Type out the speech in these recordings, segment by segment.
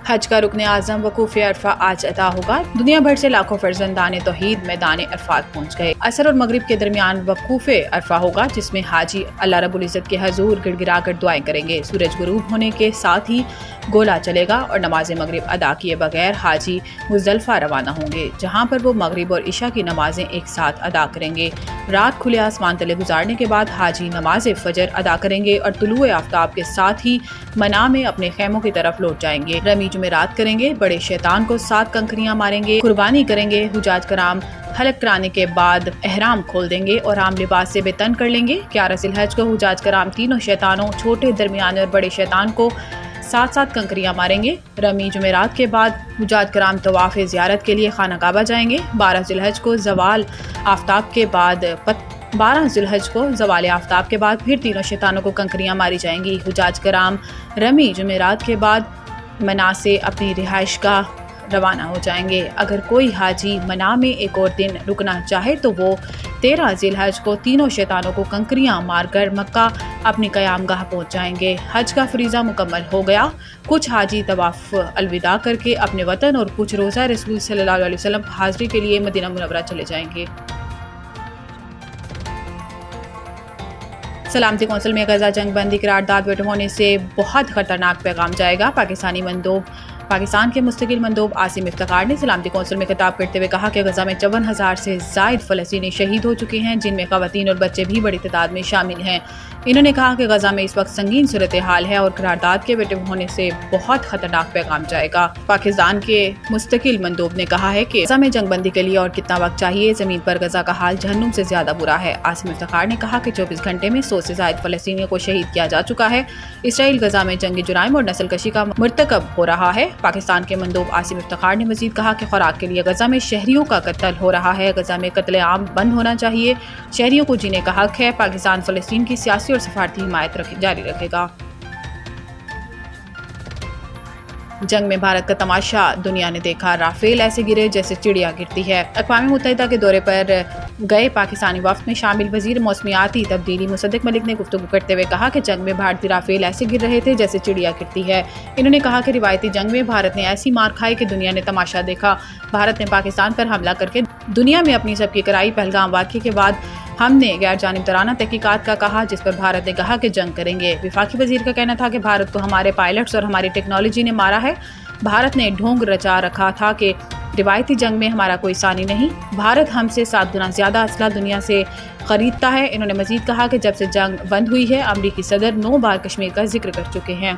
حج کا رکن اعظم وقوف عرفہ آج ادا ہوگا۔ دنیا بھر سے لاکھوں فرزندان توحید میدان عرفات پہنچ گئے۔ عصر اور مغرب کے درمیان وقوف عرفہ ہوگا، جس میں حاجی اللہ رب العزت کے حضور گڑ گڑا کر دعائیں کریں گے۔ سورج غروب ہونے کے ساتھ ہی گولا چلے گا اور نماز مغرب ادا کیے بغیر حاجی مزدلفہ روانہ ہوں گے، جہاں پر وہ مغرب اور عشاء کی نمازیں ایک ساتھ ادا کریں گے۔ رات کھلے آسمان تلے گزارنے کے بعد حاجی نماز فجر ادا کریں گے اور طلوع آفتاب کے ساتھ ہی منا میں اپنے خیموں کی طرف لوٹ جائیں گے۔ رمی جمعرات کریں گے، بڑے شیطان کو 7 کنکریاں ماریں گے، قربانی کریں گے۔ حجاج کرام حلق کرانے کے بعد احرام کھول دیں گے اور عام لباس سے بے تن کر لیں گے۔ 11 ذی الحج کو حجاج کرام تینوں شیطانوں، چھوٹے، درمیانے اور بڑے شیطان کو 7 کنکریاں ماریں گے۔ رمی جمعرات کے بعد حجاج کرام طواف زیارت کے لیے خانہ کعبہ جائیں گے۔ 12 ذی الحج کو زوال آفتاب کے بعد پھر تینوں شیطانوں کو کنکریاں ماری جائیں گی۔ حجاج کرام رمی جمعرات کے بعد منا سے اپنی رہائش گاہ روانہ ہو جائیں گے۔ اگر کوئی حاجی منا میں ایک اور دن رکنا چاہے تو وہ 13 ذی الحج کو تینوں شیطانوں کو کنکریاں مار کر مکہ اپنی قیام گاہ پہنچ جائیں گے۔ حج کا فریضہ مکمل ہو گیا۔ کچھ حاجی طواف الوداع کر کے اپنے وطن اور کچھ روزہ رسول صلی اللہ علیہ وسلم حاضری کے لیے مدینہ منورہ چلے جائیں گے۔ سلامتی کونسل میں غزہ جنگ بندی قرارداد ویٹو ہونے سے بہت خطرناک پیغام جائے گا۔ پاکستان کے مستقل مندوب عاصم افتخار نے سلامتی کونسل میں خطاب کرتے ہوئے کہا کہ غزہ میں 54,000 سے زائد فلسطینی شہید ہو چکے ہیں، جن میں خواتین اور بچے بھی بڑی تعداد میں شامل ہیں۔ انہوں نے کہا کہ غزہ میں اس وقت سنگین صورتحال ہے اور قرارداد کے ویٹو ہونے سے بہت خطرناک پیغام جائے گا۔ پاکستان کے مستقل مندوب نے کہا ہے کہ غزہ میں جنگ بندی کے لیے اور کتنا وقت چاہیے؟ زمین پر غزہ کا حال جہنم سے زیادہ برا ہے۔ عاصم افتخار نے کہا کہ 24 گھنٹے میں 100 سے زائد فلسطینیوں کو شہید کیا جا چکا ہے۔ اسرائیل غزہ میں جنگی جرائم اور نسل کشی کا مرتکب ہو رہا ہے۔ پاکستان کے مندوب عاصم افتخار نے مزید کہا کہ خوراک کے لیے غزہ میں شہریوں کا قتل ہو رہا ہے۔ غزہ میں قتل عام بند ہونا چاہیے۔ شہریوں کو جینے کا حق ہے۔ پاکستان فلسطین کی سیاسی اور سفارتی حمایت جاری رکھے گا۔ جنگ میں بھارت کا تماشا دنیا نے دیکھا، رافیل ایسے گرے جیسے چڑیا گرتی ہے۔ اقوام متحدہ کے دورے پر گئے پاکستانی وفد میں شامل وزیر موسمیاتی تبدیلی مصدق ملک نے گفتگو کرتے ہوئے کہا کہ جنگ میں بھارتی رافیل ایسے گر رہے تھے جیسے چڑیا گرتی ہے۔ انہوں نے کہا کہ روایتی جنگ میں بھارت نے ایسی مار کھائی کہ دنیا نے تماشا دیکھا۔ بھارت نے پاکستان پر حملہ کر کے دنیا میں اپنی سب کی کرائی۔ پہلگام واقعے کے بعد ہم نے غیر جانبدارانہ تحقیقات کا کہا، جس پر بھارت نے کہا کہ جنگ کریں گے۔ وفاقی وزیر کا کہنا تھا کہ بھارت کو ہمارے پائلٹس اور ہماری ٹیکنالوجی نے مارا ہے۔ بھارت نے ڈھونگ رچا رکھا تھا کہ روایتی جنگ میں ہمارا کوئی ثانی نہیں۔ بھارت ہم سے 7 گنا زیادہ اسلحہ دنیا سے خریدتا ہے۔ انہوں نے مزید کہا کہ جب سے جنگ بند ہوئی ہے، امریکی صدر 9 بار کشمیر کا ذکر کر چکے ہیں۔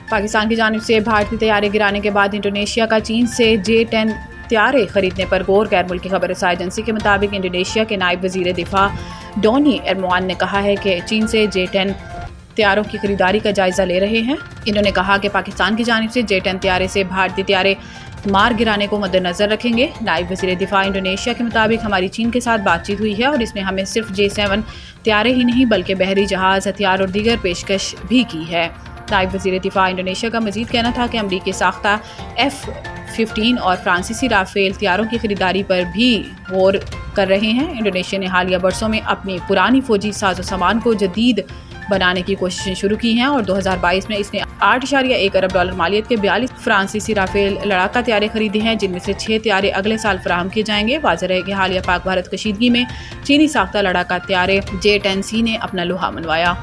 پاکستان کی جانب سے بھارتی طیارے گرانے کے بعد انڈونیشیا کا چین سے J-10 طیارے خریدنے پر غور۔ غیر ملکی خبر رساں ایجنسی کے مطابق انڈونیشیا کے نائب وزیر دفاع ڈونی ایرموان نے کہا ہے کہ چین سے J-10 طیاروں کی خریداری کا جائزہ لے رہے ہیں۔ انہوں نے کہا کہ پاکستان کی جانب سے J-10 طیارے سے بھارتی طیارے مار گرانے کو مد نظر رکھیں گے۔ نائب وزیر دفاع انڈونیشیا کے مطابق ہماری چین کے ساتھ بات چیت ہوئی ہے اور اس میں ہمیں صرف J-7 طیارے ہی نہیں بلکہ بحری جہاز، ہتھیار اور دیگر پیشکش بھی کی ہے۔ نائب وزیر دفاع انڈونیشیا کا مزید کہنا تھا کہ امریکی ساختہ F-15 اور فرانسیسی رافیل طیاروں کی خریداری پر بھی غور کر رہے ہیں۔ انڈونیشیا نے حالیہ برسوں میں اپنی پرانی فوجی ساز و سامان کو جدید بنانے کی کوششیں شروع کی ہیں اور 2022 میں اس نے $8.1 ارب مالیت کے 42 فرانسیسی رافیل لڑاکا طیارے خریدے ہیں، جن میں سے 6 طیارے اگلے سال فراہم کیے جائیں گے۔ واضح رہے کہ حالیہ پاک بھارت کشیدگی میں چینی ساختہ لڑاکا طیارے J-10C نے اپنا لوہا منوایا۔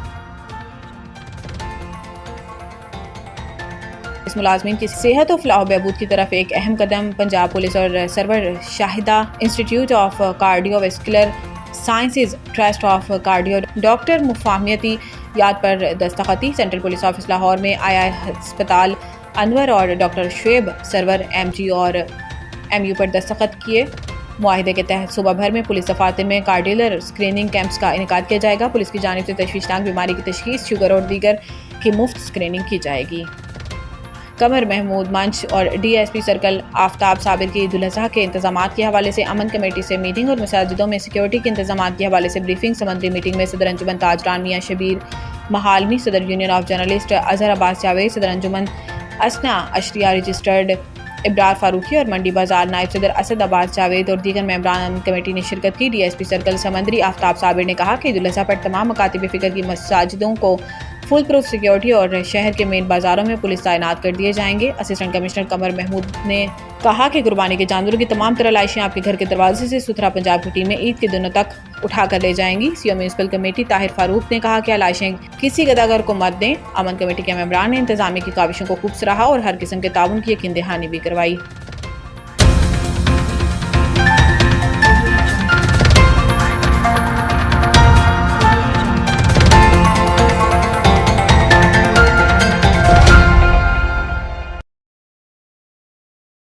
اس ملازمین کی صحت و فلاح و بہبود کی طرف ایک اہم قدم۔ پنجاب پولیس اور Sarwar Shahida institute of cardiovascular sciences trust of cardio doctor مفاہمتی یاد پر دستخطی۔ سینٹرل پولیس آفس لاہور میں آیا ہسپتال انور اور ڈاکٹر شعیب سرور MG اور MU پر دستخط کیے۔ معاہدے کے تحت صوبہ بھر میں پولیس دفاتر میں کارڈیولر اسکریننگ کیمپس کا انعقاد کیا جائے گا۔ پولیس کی جانب سے تشویشناک بیماری کی تشخیص، شوگر اور دیگر کی مفت اسکریننگ کی جائے گی۔ قمر محمود منچ اور DSP سرکل آفتاب صابر کی عید الاضحیٰ کے انتظامات کے حوالے سے امن کمیٹی سے میٹنگ اور مساجدوں میں سیکیورٹی کے انتظامات کے حوالے سے بریفنگ۔ سمندری میٹنگ میں صدر انجمن تاجران میاں شبیر محالمی، صدر یونین آف جرنلسٹ اظہر عباس جاوید، صدر انجمن اسنا اشریہ رجسٹرڈ ابرار فاروقی اور منڈی بازار نائب صدر اسد عباس جاوید اور دیگر ممبران کمیٹی نے شرکت کی۔ DSP سرکل سمندری آفتاب صابر نے کہا کہ عید الاضحیٰ پر تمام مکاتب فکر کی مساجدوں کو فل پروف سیکیورٹی اور شہر کے مین بازاروں میں پولیس تعینات کر دیے جائیں گے۔ اسسٹنٹ کمشنر قمر محمود نے کہا کہ قربانی کے جانوروں کی تمام تر لاشیں آپ کے گھر کے دروازے سے ستھرا پنجاب کی ٹیمیں عید کے دنوں تک اٹھا کر لے جائیں گی۔ CO میونسپل کمیٹی طاہر فاروق نے کہا کہ لاشیں کسی گداگر کو مت دیں۔ امن کمیٹی کے ممبران نے انتظامیہ کی کاوشوں کو خوب سراہا اور ہر قسم کے تعاون کی یقین دہانی بھی کروائی۔